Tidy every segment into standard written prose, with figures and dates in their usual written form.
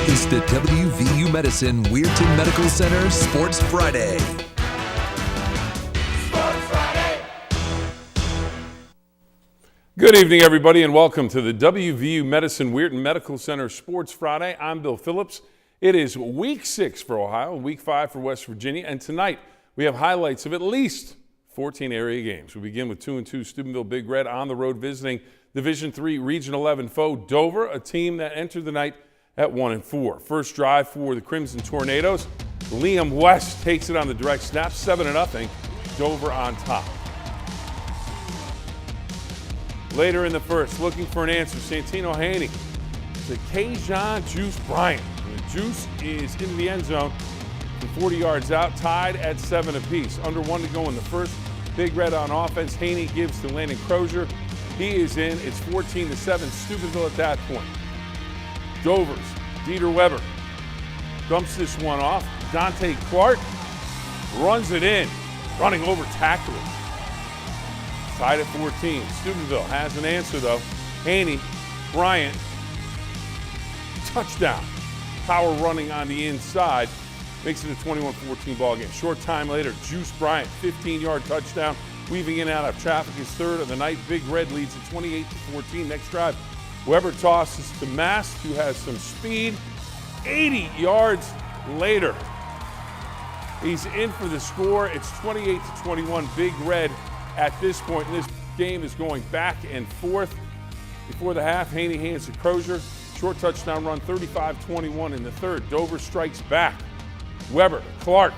is the WVU Medicine Weirton Medical Center Sports Friday. Good evening, everybody, and welcome to the WVU Medicine Weirton Medical Center Sports Friday. I'm Bill Phillips. It is Week 6 for Ohio and Week 5 for West Virginia, and tonight we have highlights of at least 14 area games. We begin with 2-2 Steubenville Big Red on the road visiting Division III Region 11 foe Dover, a team that entered the night at 1-4. First drive for the Crimson Tornadoes. Liam West takes it on the direct snap, 7-0, Dover on top. Later in the first, looking for an answer, Santino Haney to Kajon Juice Bryant. And the Juice is into the end zone from 40 yards out, tied at 7 apiece. Under 1 to go in the first. Big Red on offense. Haney gives to Landon Crozier. He is in. It's 14-7 Steubenville at that point. Dover's Dieter Weber dumps this one off. Dante Clark runs it in, running over tackler. Tied at 14. Steubenville has an answer, though. Haney, Bryant, touchdown. Power running on the inside. Makes it a 21-14 ball game. Short time later, Juice Bryant, 15-yard touchdown. Weaving in and out of traffic, his third of the night. Big Red leads at 28-14. Next drive, Weber tosses to Mast, who has some speed. 80 yards later, he's in for the score. It's 28-21. Big Red at this point, and this game is going back and forth. Before the half, Haney hands to Crozier. Short touchdown run, 35-21 in the third. Dover strikes back. Weber, Clark,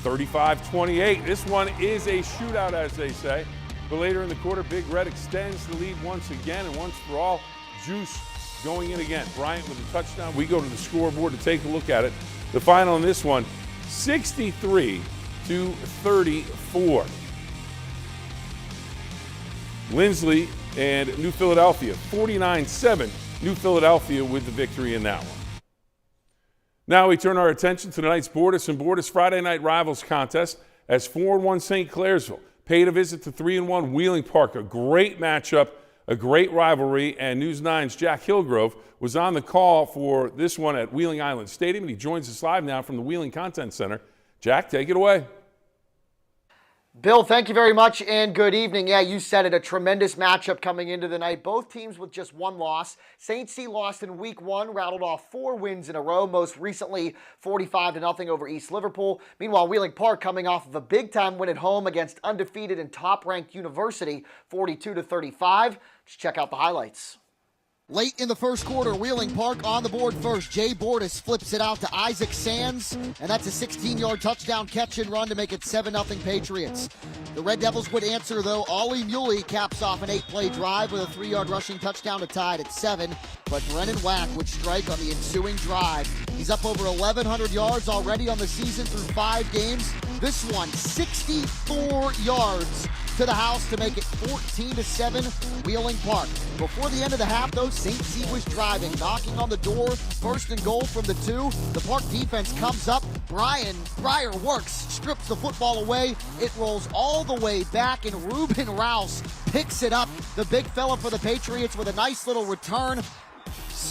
35-28. This one is a shootout, as they say. But later in the quarter, Big Red extends the lead once again, and once for all, Juice going in again. Bryant with a touchdown. We go to the scoreboard to take a look at it. The final in this one, 63-34. Lindsley and New Philadelphia, 49-7. New Philadelphia with the victory in that one. Now we turn our attention to tonight's Bordas and Bordas Friday Night Rivals contest as 4-1 St. Clairsville paid a visit to 3-1 Wheeling Park. A great matchup, a great rivalry, and News 9's Jack Hillgrove was on the call for this one at Wheeling Island Stadium, and he joins us live now from the Wheeling Content Center. Jack, take it away. Bill, thank you very much, and good evening. Yeah, you said it, a tremendous matchup coming into the night. Both teams with just one loss. St. C lost in Week 1, rattled off 4 wins in a row, most recently 45-0 over East Liverpool. Meanwhile, Wheeling Park coming off of a big-time win at home against undefeated and top-ranked University, 42-35. Just check out the highlights. Late in the first quarter, Wheeling Park on the board first. Jay Bordas flips it out to Isaac Sands, and that's a 16-yard touchdown catch and run to make it 7-0 Patriots. The Red Devils would answer, though. Ollie Muley caps off an 8-play drive with a 3-yard rushing touchdown to tie it at 7, but Brennan Wack would strike on the ensuing drive. He's up over 1,100 yards already on the season through 5 games. This one, 64 yards to the house to make it 14-7 Wheeling Park. Before the end of the half, though, St. C was driving, knocking on the door, 1st and goal from the 2. The Park defense comes up. Brian Breyer works, strips the football away. It rolls all the way back, and Ruben Rouse picks it up. The big fella for the Patriots with a nice little return.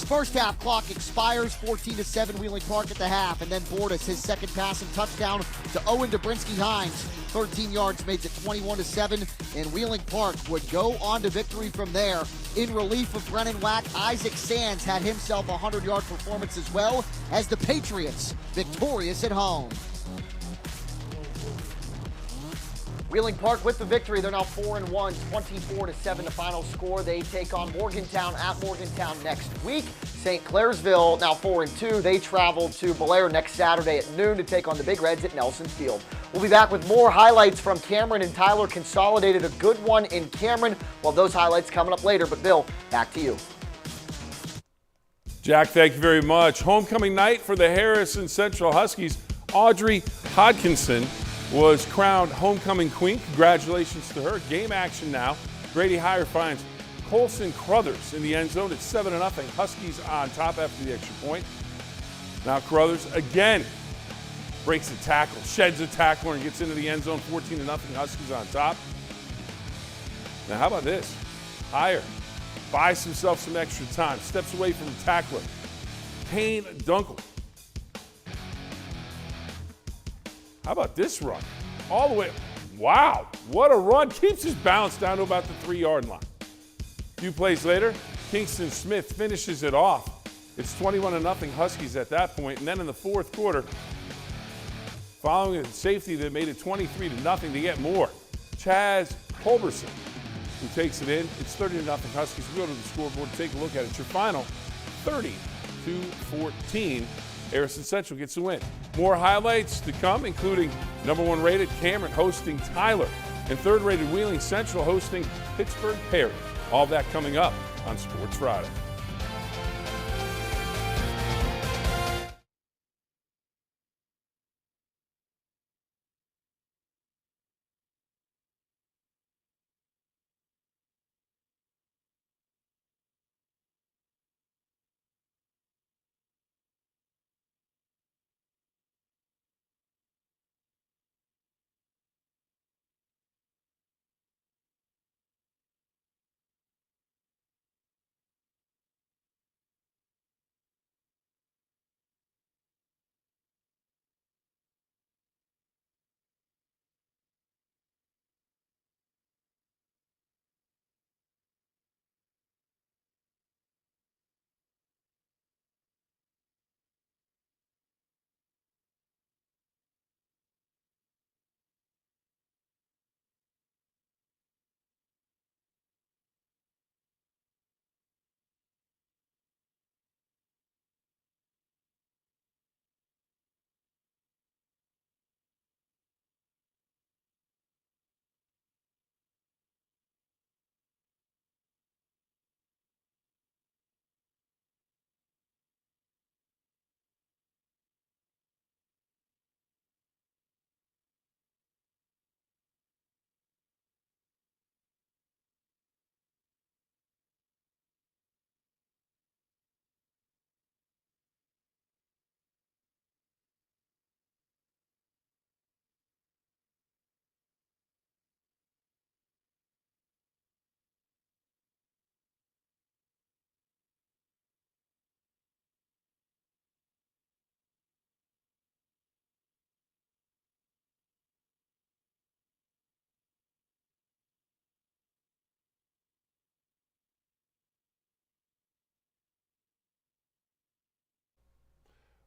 First half clock expires, 14-7 Wheeling Park at the half, and then Bordas, his second passing touchdown to Owen Dobrinsky-Hines. 13 yards makes it 21-7, and Wheeling Park would go on to victory from there. In relief of Brennan Wack, Isaac Sands had himself a 100-yard performance as well as the Patriots victorious at home. Wheeling Park with the victory. They're now 4-1, 24-7 the final score. They take on Morgantown at Morgantown next week. St. Clairsville now 4-2. They travel to Belair next Saturday at noon to take on the Big Reds at Nelson Field. We'll be back with more highlights from Cameron and Tyler. Consolidated a good one in Cameron. Well, those highlights coming up later. But Bill, back to you. Jack, thank you very much. Homecoming night for the Harrison Central Huskies. Audrey Hodkinson was crowned homecoming queen. Congratulations to her. Game action now. Grady Heyer finds Colson Crothers in the end zone. It's 7-0. Huskies on top after the extra point. Now Crothers again breaks a tackle, sheds a tackler, and gets into the end zone. 14-0. Huskies on top. Now how about this? Heyer buys himself some extra time, steps away from the tackler, Kane Dunkel. How about this run? All the way. Wow, what a run. Keeps his balance down to about the 3-yard line. A few plays later, Kingston Smith finishes it off. It's 21-0 Huskies at that point. And then in the fourth quarter, following a safety that made it 23-0 to get more, Chaz Culberson, who takes it in. It's 30-0 Huskies. We go to the scoreboard and take a look at it. Your final, 30-14. Harrison Central gets the win. More highlights to come, including #1 rated Cameron hosting Tyler and 3rd rated Wheeling Central hosting Pittsburgh Perry. All that coming up on Sports Friday.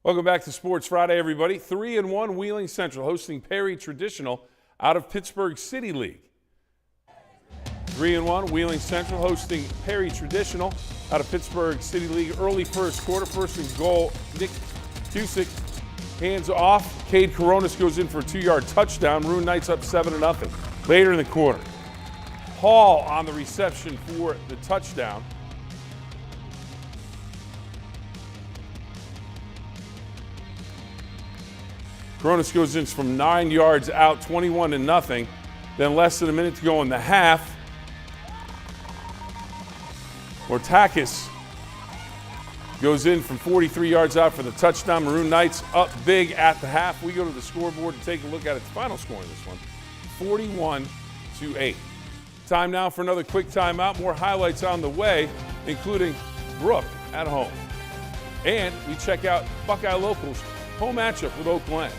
Welcome back to Sports Friday, everybody. 3-1 Wheeling Central hosting Perry Traditional out of Pittsburgh City League. 3-1 Wheeling Central hosting Perry Traditional out of Pittsburgh City League. Early first quarter, first and goal. Nick Cusick hands off. Cade Coronas goes in for a 2-yard touchdown. Maroon Knights up 7-0. Later in the quarter, Hall on the reception for the touchdown. Coronas goes in from 9 yards out, 21-0. Then less than a minute to go in the half. Ortakis goes in from 43 yards out for the touchdown. Maroon Knights up big at the half. We go to the scoreboard and take a look at its final score in this one, 41-8. Time now for another quick timeout. More highlights on the way, including Brooke at home. And we check out Buckeye Locals' home matchup with Oak Glen.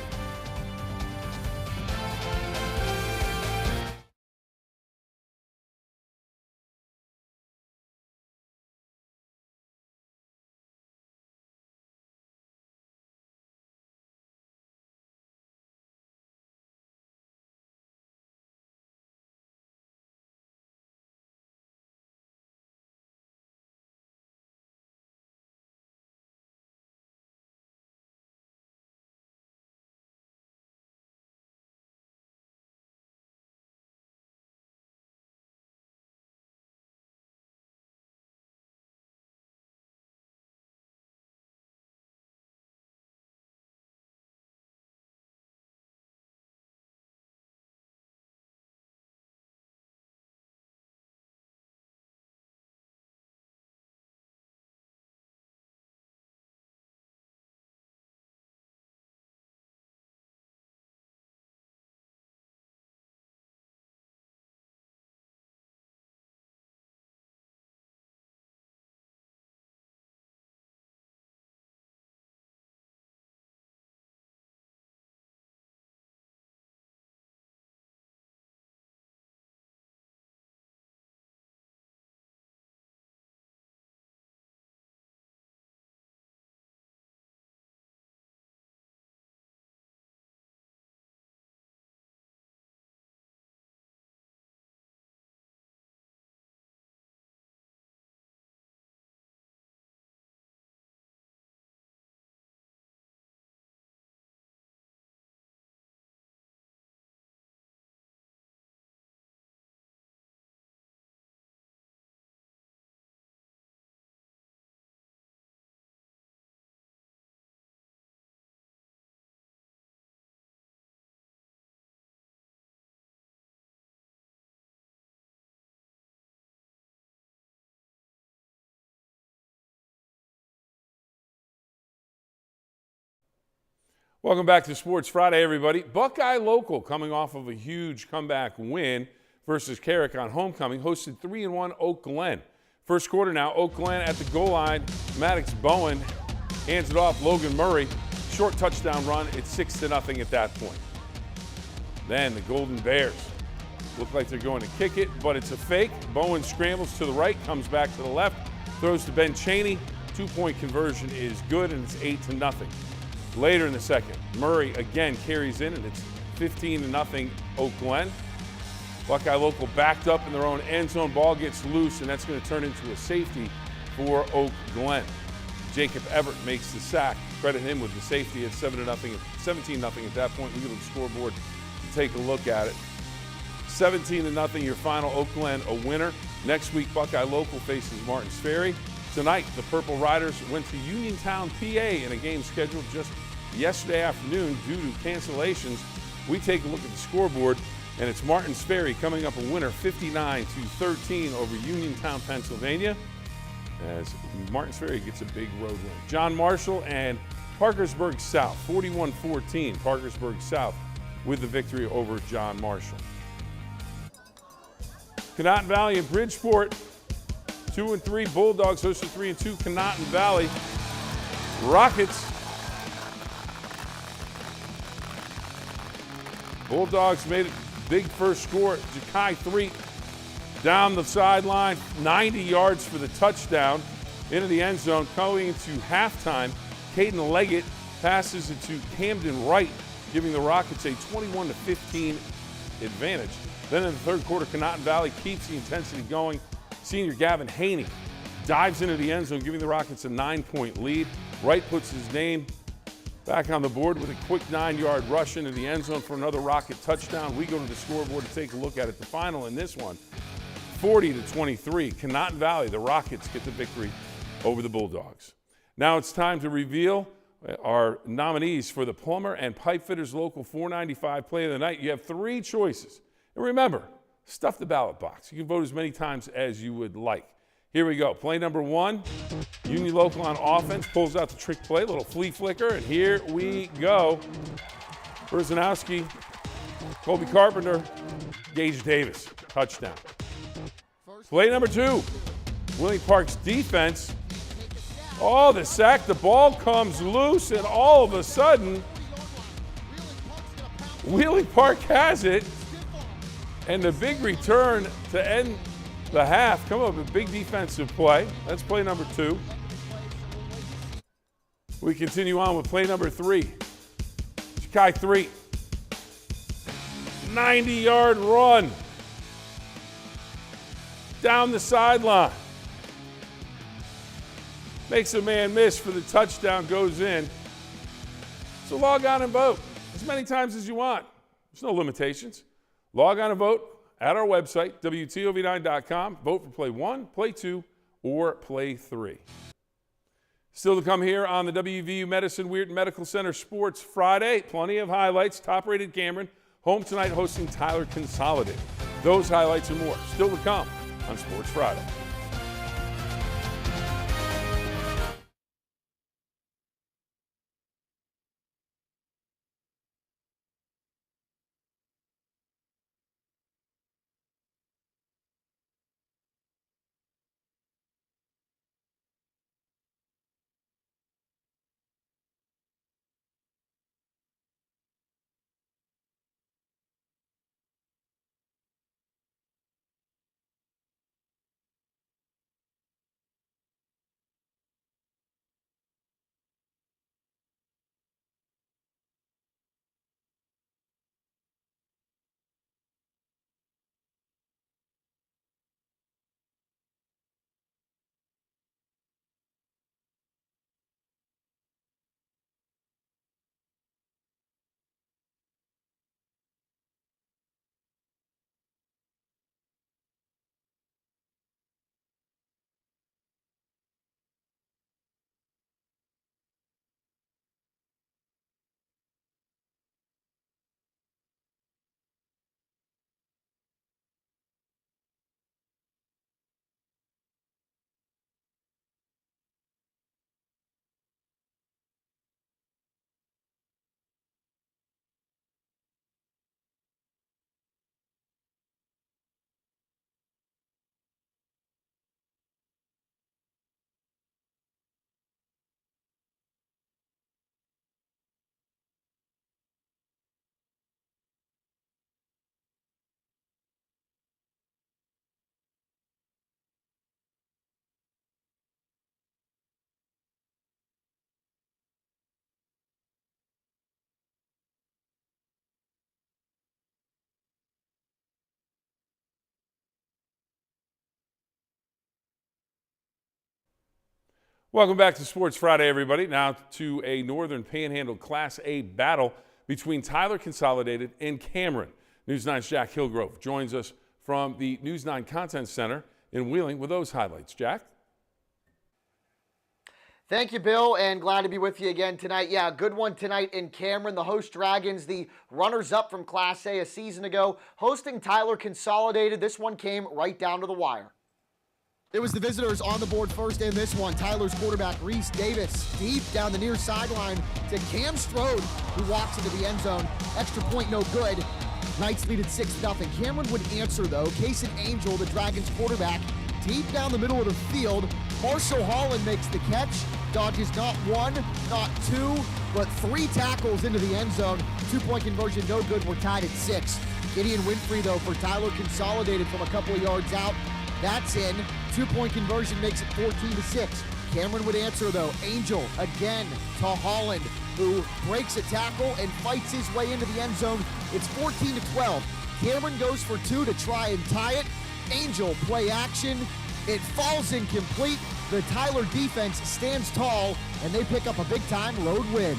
Welcome back to Sports Friday, everybody. Buckeye Local, coming off of a huge comeback win versus Carrick on homecoming, hosted 3-1 Oak Glen. First quarter now, Oak Glen at the goal line. Maddox Bowen hands it off. Logan Murray, short touchdown run. It's 6-0 at that point. Then the Golden Bears look like they're going to kick it, but it's a fake. Bowen scrambles to the right, comes back to the left, throws to Ben Chaney. 2-point conversion is good, and it's 8-0. Later in the second, Murray again carries in, and it's 15-0 Oak Glen. Buckeye Local backed up in their own end zone. Ball gets loose, and that's going to turn into a safety for Oak Glen. Jacob Everett makes the sack. Credit him with the safety at 17-0 at that point. We go to the scoreboard to take a look at it. 17-0 your final. Oak Glen a winner. Next week, Buckeye Local faces Martins Ferry. Tonight, the Purple Riders went to Uniontown, PA in a game scheduled just yesterday afternoon due to cancellations. We take a look at the scoreboard, and it's Martins Ferry coming up a winner 59-13 over Uniontown, Pennsylvania, as Martins Ferry gets a big road win. John Marshall and Parkersburg South, 41-14. Parkersburg South with the victory over John Marshall. Conotton Valley and Bridgeport, 2-3. Bulldogs hosted 3-2. Conotton Valley. Rockets. Bulldogs made it big first score. Ja'Kai 3 down the sideline, 90 yards for the touchdown into the end zone. Going into halftime, Caden Leggett passes it to Camden Wright, giving the Rockets a 21-15 advantage. Then in the third quarter, Conotton Valley keeps the intensity going. Senior Gavin Haney dives into the end zone, giving the Rockets a 9-point lead. Wright puts his name back on the board with a quick 9-yard rush into the end zone for another Rocket touchdown. We go to the scoreboard to take a look at it. The final in this one, 40-23. Conotton Valley, the Rockets get the victory over the Bulldogs. Now it's time to reveal our nominees for the Plumber and Pipefitters Local 495 Play of the Night. You have 3 choices. And remember, stuff the ballot box. You can vote as many times as you would like. Here we go. Play number 1, Union Local on offense, pulls out the trick play, little flea flicker, and here we go. Berzanowski, Colby Carpenter, Gage Davis, touchdown. Play number 2, Wheeling Park's defense. Oh, the sack, the ball comes loose, and all of a sudden, Wheeling Park has it. And the big return to end the half, come up with a big defensive play. That's play number 2. We continue on with play number 3. Ja'Kai 3. 90-yard run down the sideline. Makes a man miss for the touchdown, goes in. So log on and vote as many times as you want. There's no limitations. Log on and vote at our website, WTOV9.com. Vote for play 1, play 2, or play 3. Still to come here on the WVU Medicine Weirton Medical Center Sports Friday. Plenty of highlights. Top-rated Cameron, home tonight hosting Tyler Consolidated. Those highlights and more still to come on Sports Friday. Welcome back to Sports Friday, everybody. Now to a Northern Panhandle Class A battle between Tyler Consolidated and Cameron. News 9's Jack Hillgrove joins us from the News 9 Content Center in Wheeling with those highlights. Jack? Thank you, Bill, and glad to be with you again tonight. Yeah, good one tonight in Cameron. The host Dragons, the runners-up from Class A season ago, hosting Tyler Consolidated. This one came right down to the wire. It was the visitors on the board first in this one. Tyler's quarterback, Reese Davis, deep down the near sideline to Cam Strode, who walks into the end zone. Extra point, no good. Knights lead at 6-0. Cameron would answer, though. Kason Angel, the Dragons quarterback, deep down the middle of the field. Marshall Holland makes the catch. Dodges not one, not two, but 3 tackles into the end zone. 2-point conversion, no good. We're tied at 6. Gideon Winfrey, though, for Tyler Consolidated from a couple of yards out. That's in. 2-point conversion makes it 14-6. Cameron would answer, though. Angel again to Holland, who breaks a tackle and fights his way into the end zone. It's 14-12. Cameron goes for 2 to try and tie it. Angel play action. It falls incomplete. The Tyler defense stands tall, and they pick up a big-time road win.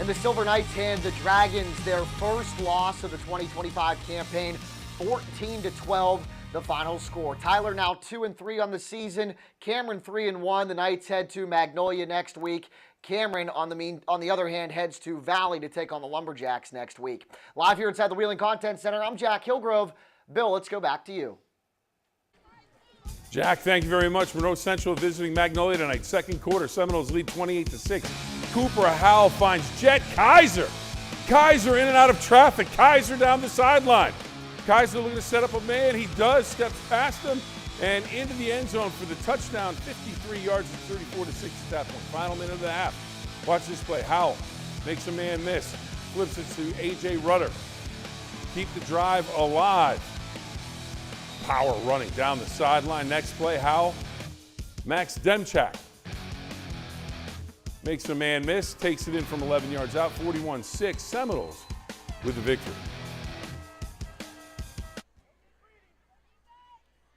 In the Silver Knights' hand, the Dragons, their first loss of the 2025 campaign, 14-12, the final score. Tyler now 2-3 on the season. Cameron 3-1. The Knights head to Magnolia next week. Cameron, on the other hand, heads to Valley to take on the Lumberjacks next week. Live here inside the Wheeling Content Center, I'm Jack Hillgrove. Bill, let's go back to you. Jack, thank you very much. Monroe Central visiting Magnolia tonight. Second quarter, Seminoles lead 28-6. Cooper Howell finds Jet Kaiser. Kaiser in and out of traffic. Kaiser down the sideline. Kaiser looking to set up a man. He does, steps past him and into the end zone for the touchdown. 53 yards and 34-6 at that point. Final minute of the half. Watch this play. Howell makes a man miss. Flips it to A.J. Rudder. Keep the drive alive. Power running down the sideline. Next play, Howell. Max Demchak makes a man miss. Takes it in from 11 yards out. 41-6. Seminoles with the victory.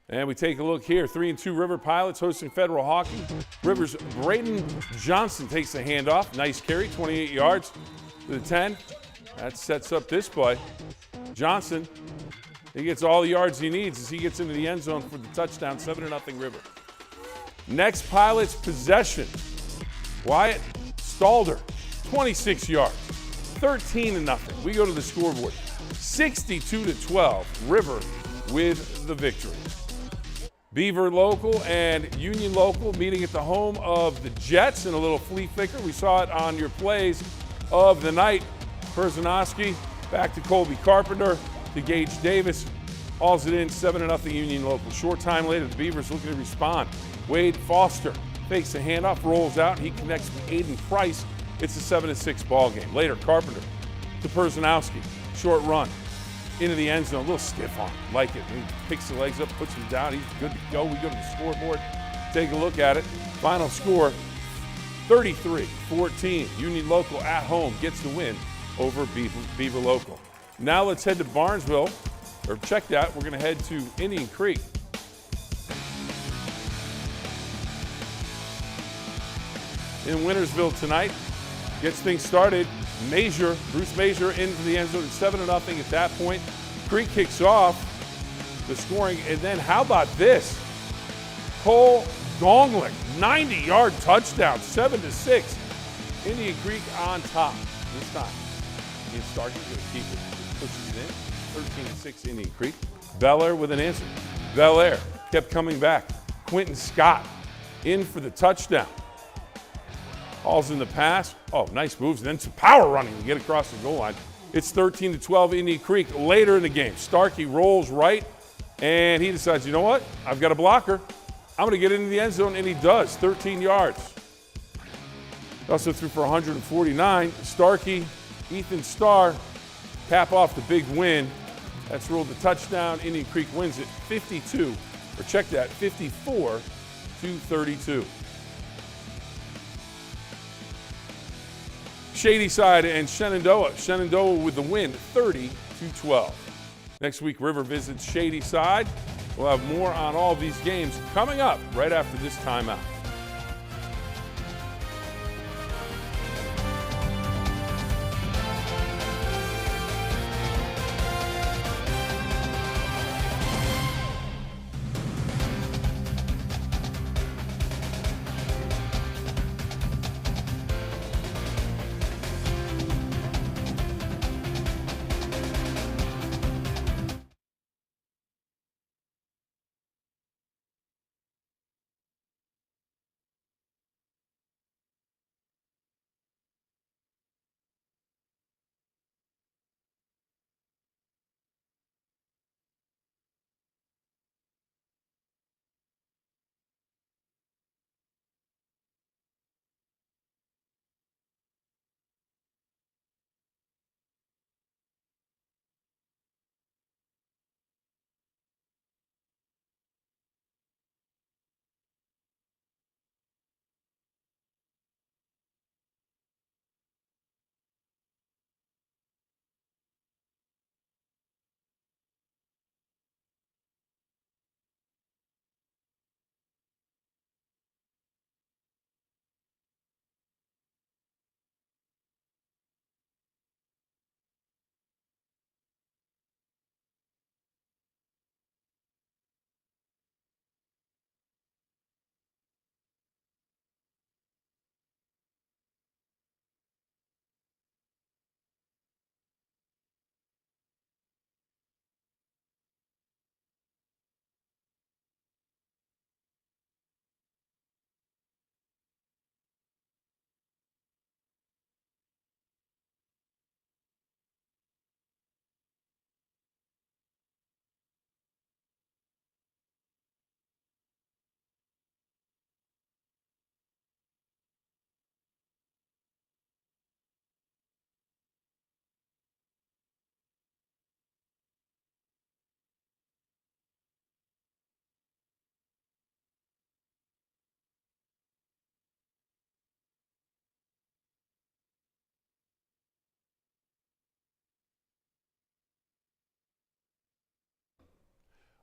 And we take a look here. 3-2 River Pilots hosting Federal Hockey. River's Braden Johnson takes the handoff. Nice carry, 28 yards to the 10. That sets up this play. Johnson, he gets all the yards he needs as he gets into the end zone for the touchdown, 7-0 River. Next Pilots possession. Wyatt Stalder, 26 yards, 13-0. We go to the scoreboard. 62-12, River with the victory. Beaver local and Union local meeting at the home of the Jets in a little flea flicker. We saw it on your plays of the night. Perzanowski back to Colby Carpenter to Gage Davis. Hauls it in, 7-0 Union local. Short time later, the Beavers looking to respond. Wade Foster fakes the handoff, rolls out, and he connects with Aiden Price. It's a 7-6 ball game. Later, Carpenter to Perzanowski. Short run into the end zone, a little stiff on him, like it. He picks the legs up, puts him down, he's good to go. We go to the scoreboard, take a look at it. Final score, 33-14. Union local at home gets the win over Beaver local. Now let's head to Barnesville, or check that, we're gonna head to Indian Creek. In Wintersville tonight, gets things started. Bruce Major into the end zone at 7-0 at that point. Creek kicks off the scoring, and then how about this? Cole Gongling, 90-yard touchdown, 7-6. Indian Creek on top this time. Ian Starkey going to keep it, pushes it in. 13-6 Indian Creek. Bel Air with an answer. Bel Air kept coming back. Quentin Scott in for the touchdown. Hauls in the pass. Oh, nice moves. And then some power running to get across the goal line. It's 13-12 Indian Creek. Later in the game, Starkey rolls right, and he decides, you know what? I've got a blocker. I'm going to get into the end zone, and he does. 13 yards. Also threw for 149. Starkey, Ethan Starr cap off the big win. That's ruled the touchdown. Indian Creek wins it 54-32. Shadyside and Shenandoah. Shenandoah with the win, 30-12. Next week, River visits Shadyside. We'll have more on all of these games coming up right after this timeout.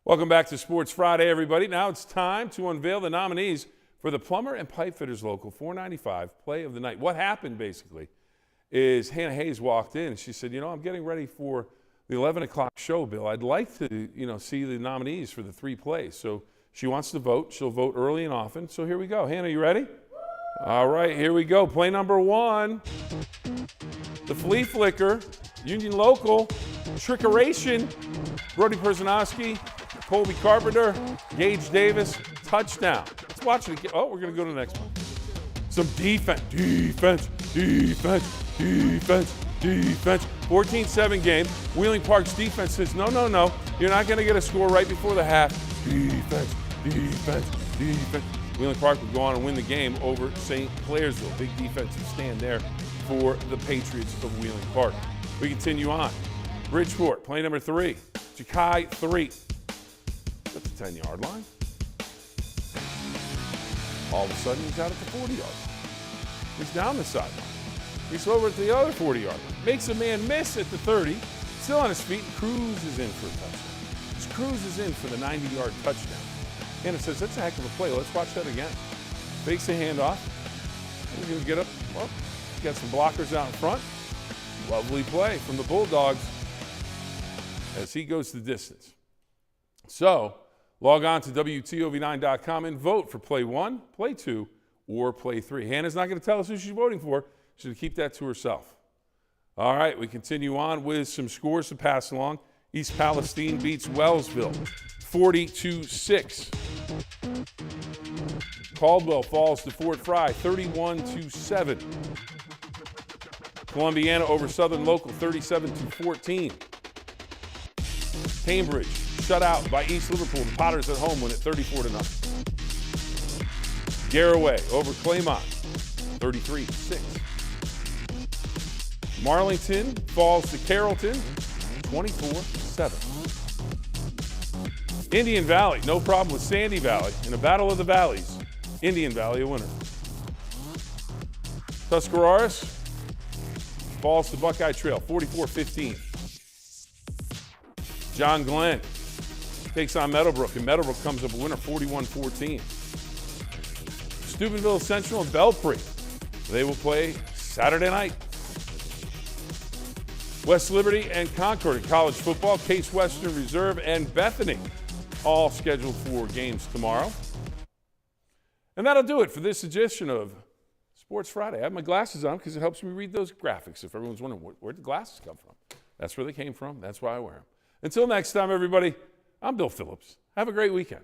Welcome back to Sports Friday, everybody. Now it's time to unveil the nominees for the Plumber and Pipe Fitters Local 495 Play of the Night. What happened, basically, is Hannah Hayes walked in and she said, I'm getting ready for the 11 o'clock show, Bill. I'd like to, see the nominees for the 3 plays. So she wants to vote. She'll vote early and often. So here we go. Hannah, you ready? All right, here we go. Play number 1, the Flea Flicker, Union Local, Trickeration, Brody Perzanowski, Colby Carpenter, Gage Davis, touchdown. Let's watch it again. Oh, we're going to go to the next one. Some defense. 14-7 game. Wheeling Park's defense says, no. You're not going to get a score right before the half. Defense. Wheeling Park would go on and win the game over St. Clairsville. Big defensive stand there for the Patriots of Wheeling Park. We continue on. Bridgeport, play number 3. Ja'Kai 3. That's the 10-yard line. All of a sudden, he's out at the 40-yard line. He's down the sideline. He's over at the other 40-yard line. Makes a man miss at the 30. Still on his feet. Cruises in for a touchdown. Just cruises in for the 90-yard touchdown. Hannah says, that's a heck of a play. Let's watch that again. Fakes the handoff. He's going to get up. Well, got some blockers out in front. Lovely play from the Bulldogs as he goes the distance. So, log on to WTOV9.com and vote for play 1, play 2, or play 3. Hannah's not going to tell us who she's voting for. She's going to keep that to herself. All right, we continue on with some scores to pass along. East Palestine beats Wellsville 40-6. Caldwell falls to Fort Fry 31-7. Columbiana over Southern Local 37-14. Cambridge shut out by East Liverpool. The Potters at home win it 34-0. Garaway over Claymont 33-6. Marlington falls to Carrollton 24-7. Indian Valley, no problem with Sandy Valley. In a battle of the valleys, Indian Valley a winner. Tuscarawas falls to Buckeye Trail 44-15. John Glenn takes on Meadowbrook, and Meadowbrook comes up a winner 41-14. Steubenville Central and Belpre, they will play Saturday night. West Liberty and Concord in college football, Case Western Reserve and Bethany, all scheduled for games tomorrow. And that'll do it for this edition of Sports Friday. I have my glasses on because it helps me read those graphics. If everyone's wondering where'd the glasses come from, that's where they came from. That's why I wear them. Until next time, everybody, I'm Bill Phillips. Have a great weekend.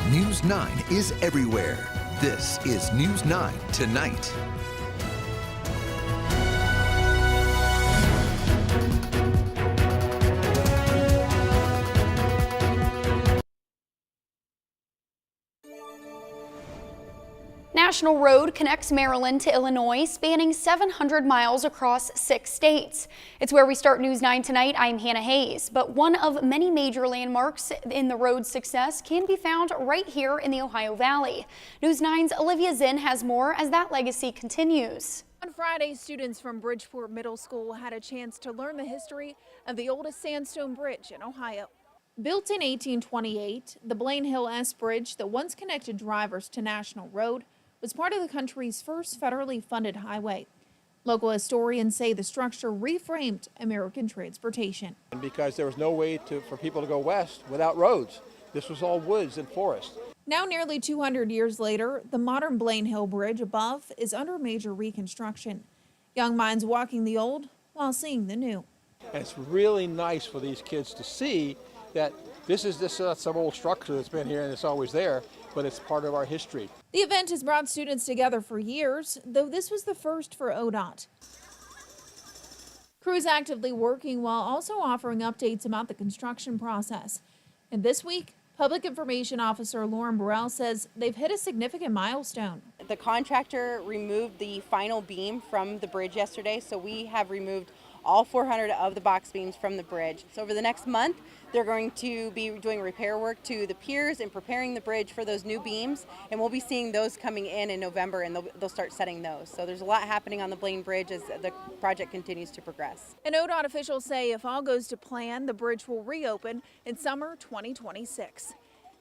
News 9 is everywhere. This is News 9 Tonight. National Road connects Maryland to Illinois, spanning 700 miles across 6 states. It's where we start News 9 tonight. I'm Hannah Hayes. But one of many major landmarks in the road's success can be found right here in the Ohio Valley. News 9's Olivia Zinn has more as that legacy continues. On Friday, students from Bridgeport Middle School had a chance to learn the history of the oldest sandstone bridge in Ohio. Built in 1828, the Blaine Hill S Bridge that once connected drivers to National Road was part of the country's first federally funded highway. Local historians say the structure reframed American transportation. Because there was no way for people to go west without roads. This was all woods and forest. Now, nearly 200 years later, the modern Blaine Hill Bridge above is under major reconstruction. Young minds walking the old while seeing the new. And it's really nice for these kids to see that this is some old structure that's been here and it's always there, but it's part of our history. The event has brought students together for years, though this was the first for ODOT. Crews actively working while also offering updates about the construction process. And this week, Public Information Officer Lauren Burrell says they've hit a significant milestone. The contractor removed the final beam from the bridge yesterday, so we have removed all 400 of the box beams from the bridge. So over the next month, they're going to be doing repair work to the piers and preparing the bridge for those new beams, and we'll be seeing those coming in November, and they'll start setting those. So there's a lot happening on the Blaine Bridge as the project continues to progress. And ODOT officials say if all goes to plan, the bridge will reopen in summer 2026.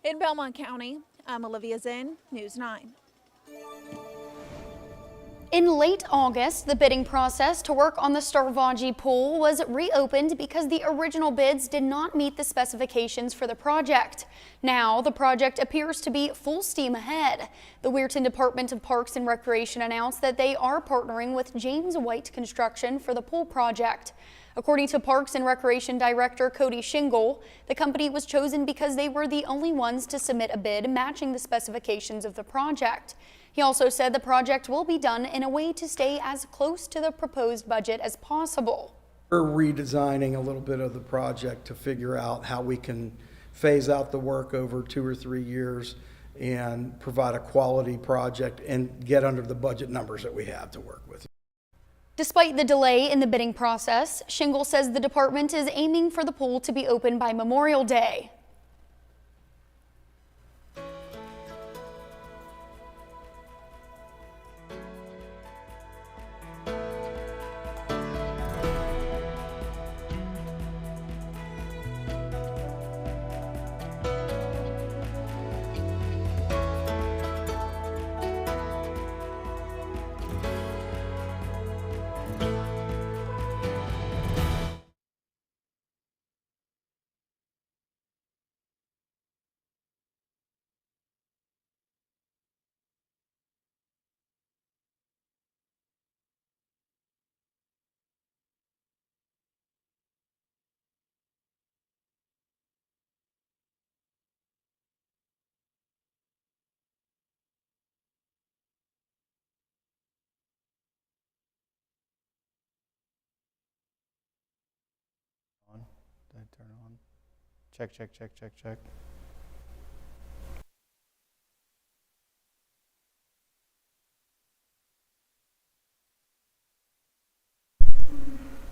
In Belmont County, I'm Olivia Zinn, News 9. In late August, the bidding process to work on the Starvaggi pool was reopened because the original bids did not meet the specifications for the project. Now, the project appears to be full steam ahead. The Weirton Department of Parks and Recreation announced that they are partnering with James White Construction for the pool project. According to Parks and Recreation Director Cody Shingle, the company was chosen because they were the only ones to submit a bid matching the specifications of the project. He also said the project will be done in a way to stay as close to the proposed budget as possible. We're redesigning a little bit of the project to figure out how we can phase out the work over 2 or 3 years and provide a quality project and get under the budget numbers that we have to work with. Despite the delay in the bidding process, Shingle says the department is aiming for the pool to be open by Memorial Day. Did I turn on? Check, check, check, check, check.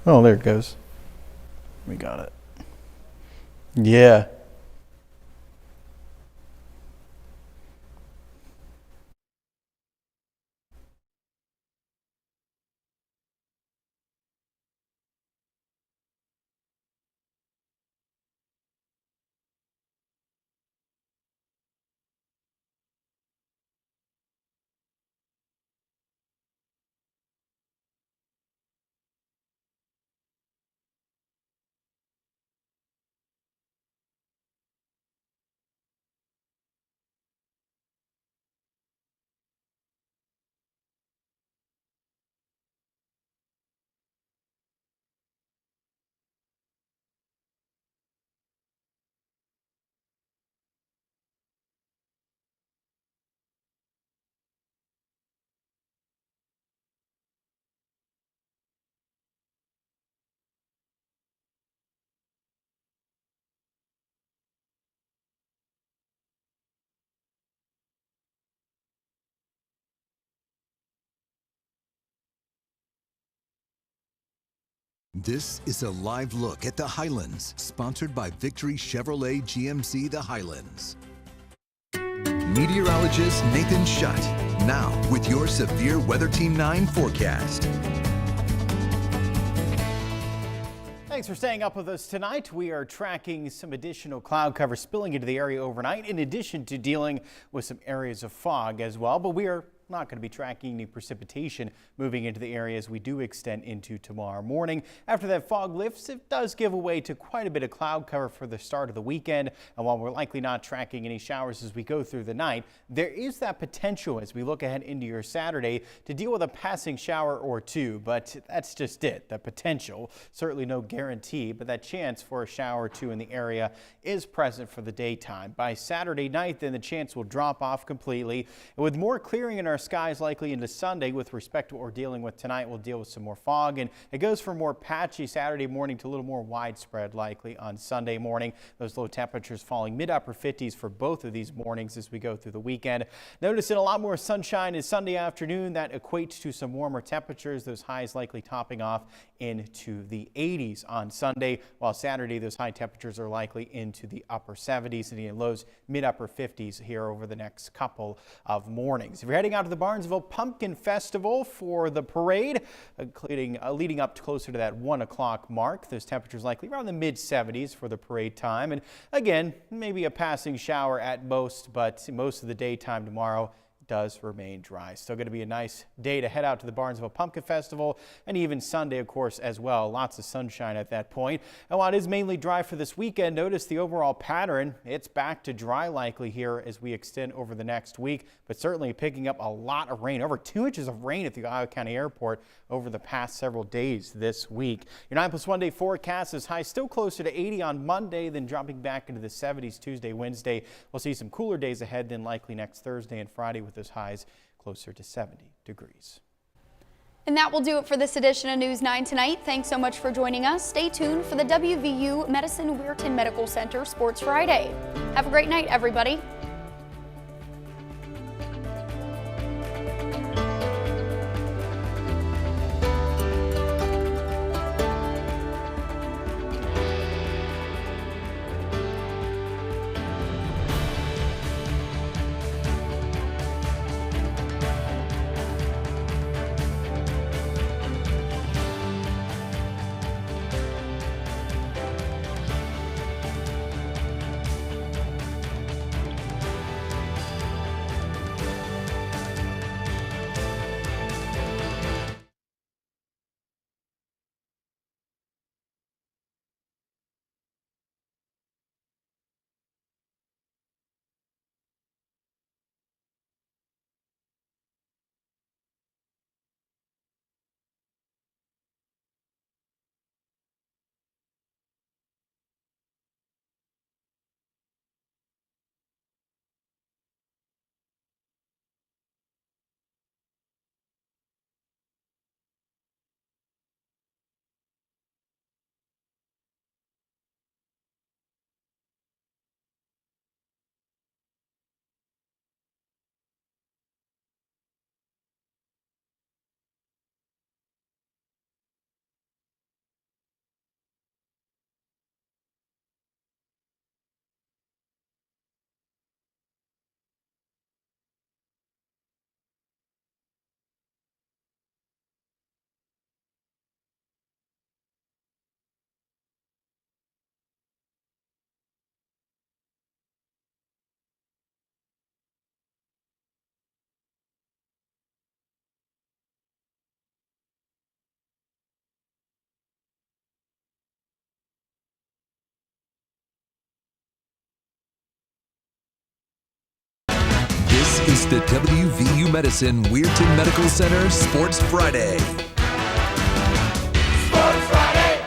Oh, there it goes. We got it. Yeah. This is a live look at the Highlands, sponsored by Victory Chevrolet GMC The Highlands. Meteorologist Nathan Shutt, now with your Severe Weather Team 9 forecast. Thanks for staying up with us tonight. We are tracking some additional cloud cover spilling into the area overnight, in addition to dealing with some areas of fog as well. But we are not going to be tracking any precipitation moving into the area as we do extend into tomorrow morning. After that fog lifts, it does give way to quite a bit of cloud cover for the start of the weekend. And while we're likely not tracking any showers as we go through the night, there is that potential as we look ahead into your Saturday to deal with a passing shower or two. But that's just it, the potential. Certainly no guarantee, but that chance for a shower or two in the area is present for the daytime. By Saturday night, then the chance will drop off completely. And with more clearing in our our skies likely into Sunday. With respect to what we're dealing with tonight, we'll deal with some more fog, and it goes from more patchy Saturday morning to a little more widespread likely on Sunday morning. Those low temperatures falling mid-upper 50s for both of these mornings as we go through the weekend. Noticing a lot more sunshine is Sunday afternoon. That equates to some warmer temperatures. Those highs likely topping off into the 80s on Sunday, while Saturday those high temperatures are likely into the upper 70s and the lows mid-upper 50s here over the next couple of mornings. If you're heading out to the Barnesville Pumpkin Festival for the parade, leading up to closer to that 1 o'clock mark, those temperatures likely around the mid-70s for the parade time. And again, maybe a passing shower at most, but most of the daytime tomorrow does remain dry. Still going to be a nice day to head out to the Barnesville Pumpkin Festival, and even Sunday, of course, as well. Lots of sunshine at that point. And while it is mainly dry for this weekend, notice the overall pattern. It's back to dry likely here as we extend over the next week, but certainly picking up a lot of rain. Over 2 inches of rain at the Ohio County Airport over the past several days this week. Your 9+1 day forecast is high still closer to 80 on Monday, then dropping back into the 70s Tuesday, Wednesday. We'll see some cooler days ahead than likely next Thursday and Friday with those highs closer to 70 degrees. And that will do it for this edition of News 9 Tonight. Thanks so much for joining us. Stay tuned for the WVU Medicine Weirton Medical Center Sports Friday. Have a great night, everybody. This is the WVU Medicine Weirton Medical Center Sports Friday. Sports Friday!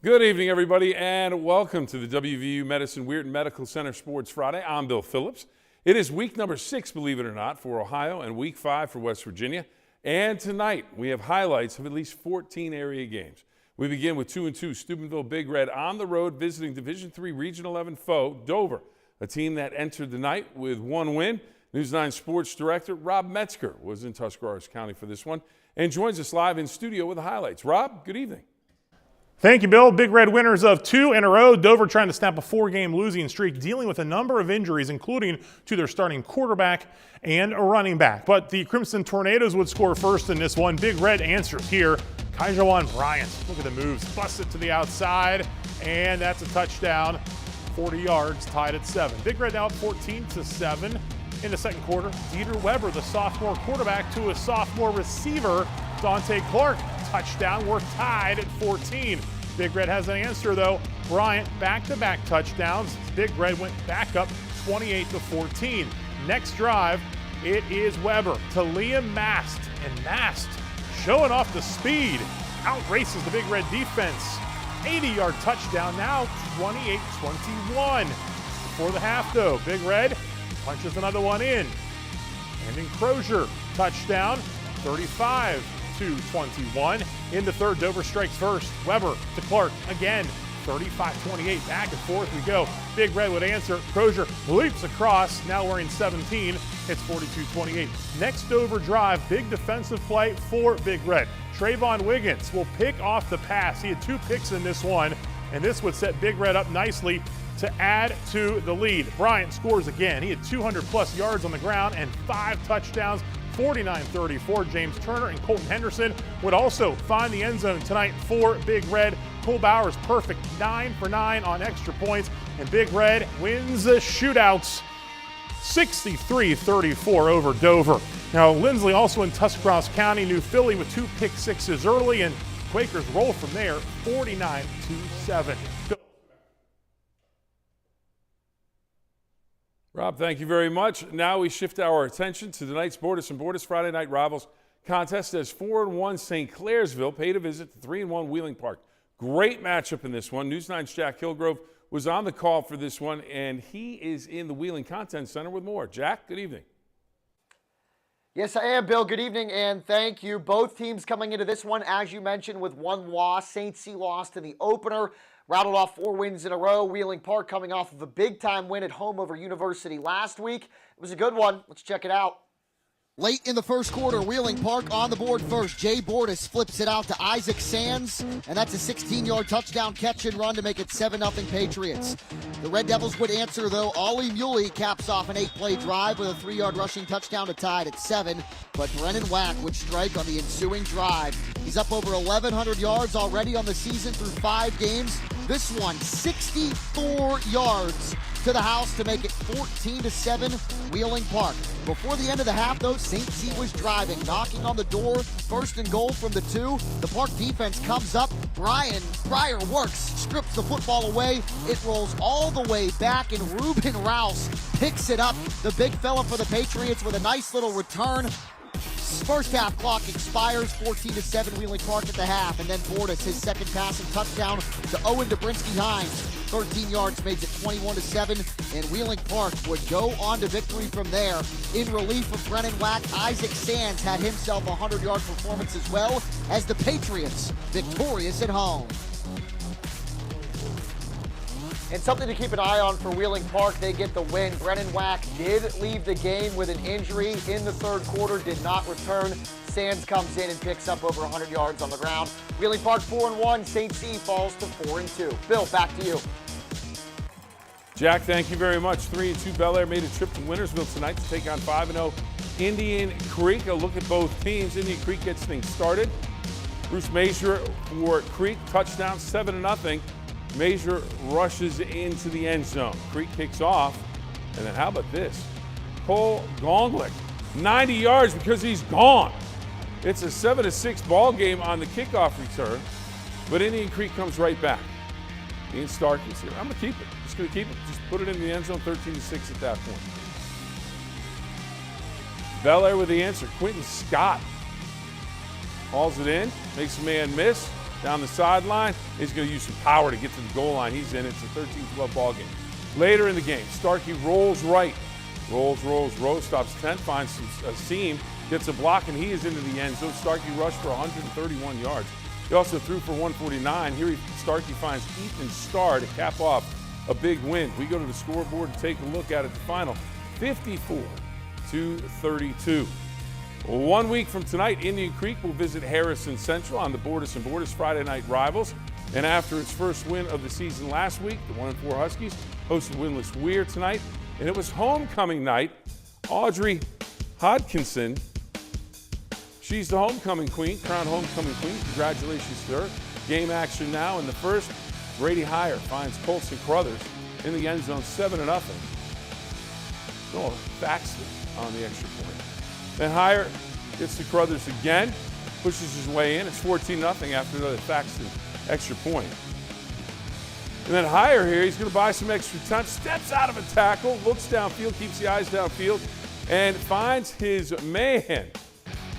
Good evening, everybody, and welcome to the WVU Medicine Weirton Medical Center Sports Friday. I'm Bill Phillips. It is week number 6, believe it or not, for Ohio, and week 5 for West Virginia. And tonight, we have highlights of at least 14 area games. We begin with 2-2 Steubenville Big Red on the road visiting Division III Region 11 foe, Dover, a team that entered the night with 1 win. News 9 Sports Director Rob Metzger was in Tuscarawas County for this one and joins us live in studio with the highlights. Rob, good evening. Thank you, Bill. Big Red winners of 2 in a row. Dover trying to snap a 4-game losing streak, dealing with a number of injuries, including to their starting quarterback and a running back. But the Crimson Tornadoes would score first in this one. Big Red answers here. Kaijuan Bryant, look at the moves, busts it to the outside, and that's a touchdown. 40 yards, tied at 7. Big Red now 14-7 in the second quarter. Dieter Weber, the sophomore quarterback, to a sophomore receiver, Dante Clark. Touchdown, we're tied at 14. Big Red has an answer, though. Bryant, back-to-back touchdowns. Big Red went back up 28-14. Next drive, it is Weber to Liam Mast. And Mast showing off the speed. Outraces the Big Red defense. 80-yard touchdown, now 28-21. Before the half, though, Big Red punches another one in. Brandon Crozier, touchdown, 35-21. In the third, Dover strikes first. Weber to Clark again, 35-28. Back and forth we go. Big Red would answer. Crozier leaps across, now wearing 17. It's 42-28. Next Dover drive, big defensive play for Big Red. Trayvon Wiggins will pick off the pass. He had 2 picks in this one, and this would set Big Red up nicely to add to the lead. Bryant scores again. He had 200-plus yards on the ground and 5 touchdowns, 49-34. James Turner and Colton Henderson would also find the end zone tonight for Big Red. Cole Bowers perfect, 9 for 9 on extra points, and Big Red wins the shootouts 63-34 over Dover. Now, Lindsley also in Tuscarawas County, New Philly with 2 pick sixes early, and Quakers roll from there 49-7. Rob, thank you very much. Now we shift our attention to tonight's Bordas and Bordas Friday Night Rivals contest as 4-1 St. Clairsville paid a visit to 3-1 Wheeling Park. Great matchup in this one. News 9's Jack Hillgrove was on the call for this one, and he is in the Wheeling Content Center with more. Jack, good evening. Yes, I am, Bill. Good evening, and thank you. Both teams coming into this one, as you mentioned, with 1 loss. St. C lost in the opener, rattled off 4 wins in a row. Wheeling Park coming off of a big-time win at home over University last week. It was a good one. Let's check it out. Late in the first quarter, Wheeling Park on the board first. Jay Bordas flips it out to Isaac Sands, and that's a 16-yard touchdown catch and run to make it 7-0 Patriots. The Red Devils would answer, though. Ollie Muley caps off an 8-play drive with a 3-yard rushing touchdown to tie it at 7, but Brennan Wack would strike on the ensuing drive. He's up over 1,100 yards already on the season through 5 games. This one, 64 yards to the house to make it 14-7 Wheeling Park. Before the end of the half, though, St. C was driving, knocking on the door, 1st and goal from the 2. The Park defense comes up. Brian Pryor works, strips the football away. It rolls all the way back, and Ruben Rouse picks it up. The big fella for the Patriots with a nice little return. First half clock expires, 14-7 Wheeling Park at the half, and then Bordas, his second passing touchdown to Owen Dobrinsky-Hines. 13 yards makes it 21-7, and Wheeling Park would go on to victory from there. In relief of Brennan Wack, Isaac Sands had himself a 100-yard performance as well, as the Patriots victorious at home. And something to keep an eye on for Wheeling Park, they get the win. Brennan Wack did leave the game with an injury in the third quarter, did not return. Sands comes in and picks up over 100 yards on the ground. Wheeling Park 4-1, St. C falls to 4-2. Bill, back to you. Jack, thank you very much. 3-2 Bel Air made a trip to Wintersville tonight to take on 5-0 Indian Creek. A look at both teams. Indian Creek gets things started. Bruce Major for Creek, touchdown, 7-0. Major rushes into the end zone. Creek kicks off, and then how about this? Cole Gonglik, 90 yards because he's gone. It's a 7-6 ball game on the kickoff return, but Indian Creek comes right back. Ian Starkey's here. I'm going to keep it. Just going to keep it. Just put it in the end zone, 13-6 at that point. Bel Air with the answer. Quentin Scott hauls it in, makes a man miss. Down the sideline, he's going to use some power to get to the goal line. He's in. It's a 13-12 ball game. Later in the game, Starkey rolls right. Rolls, stops 10, finds a seam, gets a block, and he is into the end zone. Starkey rushed for 131 yards. He also threw for 149. Here Starkey finds Ethan Starr to cap off a big win. We go to the scoreboard to take a look at it. The final, 54-32. 1 week from tonight, Indian Creek will visit Harrison Central on the Bordas and Bordas Friday Night Rivals. And after its first win of the season last week, the 1-4 Huskies hosted winless Weir tonight. And it was homecoming night. Audrey Hodkinson, she's the homecoming queen, crowned homecoming queen. Congratulations to her. Game action now in the first. Brady Heyer finds Colson Crothers in the end zone, 7-0. Noah Thaxton on the extra point. Then Heyer gets to Crothers again, pushes his way in. It's 14-0 after another Thaxton extra point. And then Heyer here, he's going to buy some extra time, steps out of a tackle, looks downfield, keeps the eyes downfield, and finds his man.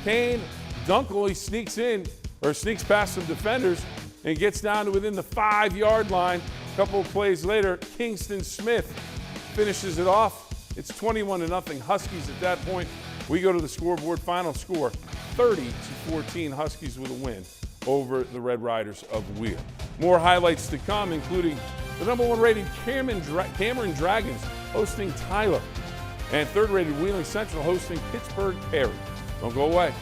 Kane Dunkel, he sneaks past some defenders and gets down to within the 5-yard line. A couple of plays later, Kingston Smith finishes it off. It's 21-0 Huskies at that point. We go to the scoreboard. Final score, 30-14, Huskies with a win over the Red Riders of Weir. More highlights to come, including the #1 rated Cameron Dragons hosting Tyler, and 3rd rated Wheeling Central hosting Pittsburgh Perry. Don't go away.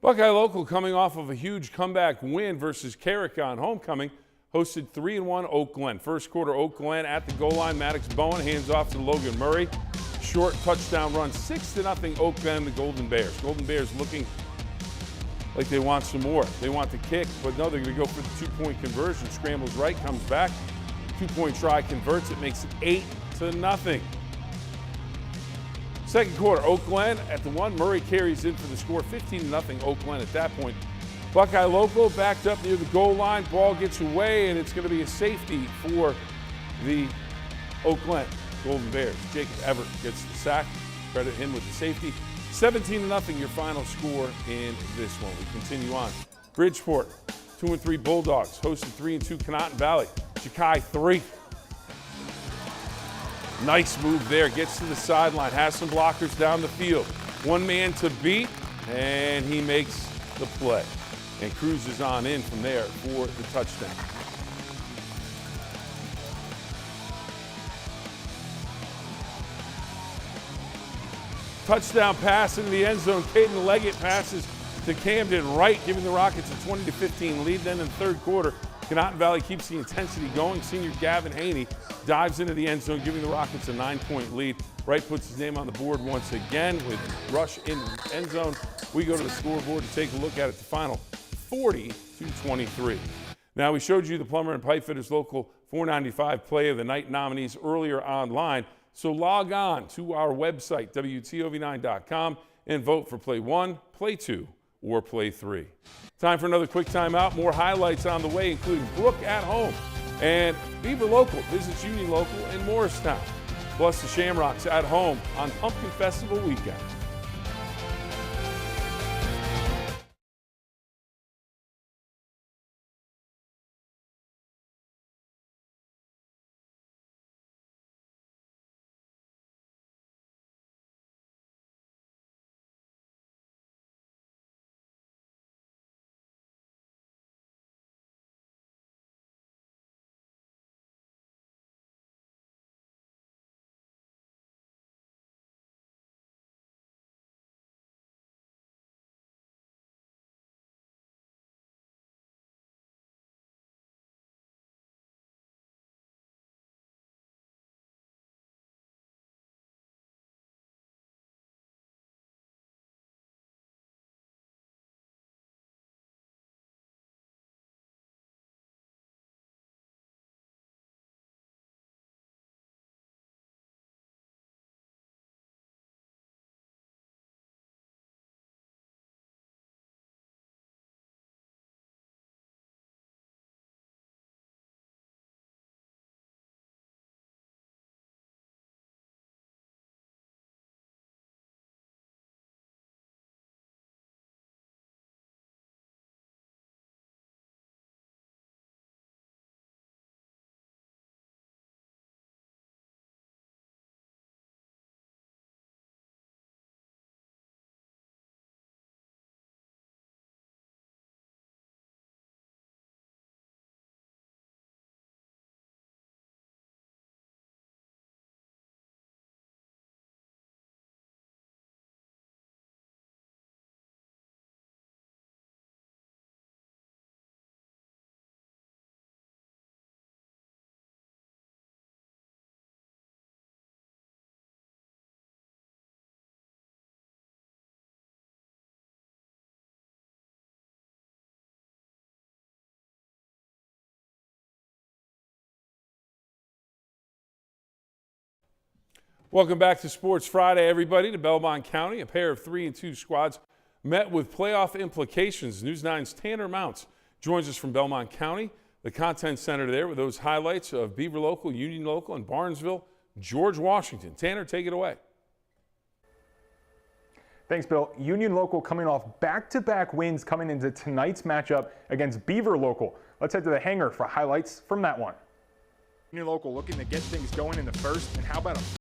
Buckeye Local, coming off of a huge comeback win versus Carrick on homecoming, hosted 3-1 Oak Glen. First quarter, Oak Glen at the goal line. Maddox Bowen hands off to Logan Murray. Short touchdown run, 6-0 Oak Glen, the Golden Bears. Golden Bears looking like they want some more. They want the kick, but no, they're going to go for the 2-point conversion. Scrambles right, comes back. 2-point try, converts it, makes it 8-0. Second quarter, Oak Glen at the 1. Murray carries in for the score, 15-0 Oak Glen at that point. Buckeye Local backed up near the goal line. Ball gets away, and it's going to be a safety for the Oak Glen Golden Bears. Jacob Everett gets the sack. Credit him with the safety. 17-0 your final score in this one. We continue on. Bridgeport, 2-3 Bulldogs, hosted 3-2 Conotton Valley. Chikai 3. Nice move there, gets to the sideline, has some blockers down the field. One man to beat, and he makes the play and cruises on in from there for the touchdown. Touchdown pass into the end zone. Caden Leggett passes to Camden Wright, giving the Rockets a 20-15 lead. Then in the third quarter, Conotton Valley keeps the intensity going. Senior Gavin Haney dives into the end zone, giving the Rockets a 9-point lead. Wright puts his name on the board once again with rush in the end zone. We go to the scoreboard to take a look at it. The final 40-23. Now, we showed you the Plumber and Pipefitters Local 495 Play of the Night nominees earlier online. So log on to our website, WTOV9.com, and vote for Play 1, Play 2, or Play 3. Time for another quick timeout. More highlights on the way, including Brook at home and Beaver Local visits Union Local in Morristown. Plus the Shamrocks at home on Pumpkin Festival weekend. Welcome back to Sports Friday, everybody. To Belmont County, a pair of 3-2 squads met with playoff implications. News 9's Tanner Mounts joins us from Belmont County, the content center there, with those highlights of Beaver Local, Union Local, and Barnesville, George Washington. Tanner, take it away. Thanks, Bill. Union Local coming off back-to-back wins coming into tonight's matchup against Beaver Local. Let's head to the hangar for highlights from that one. Union Local looking to get things going in the first, and how about a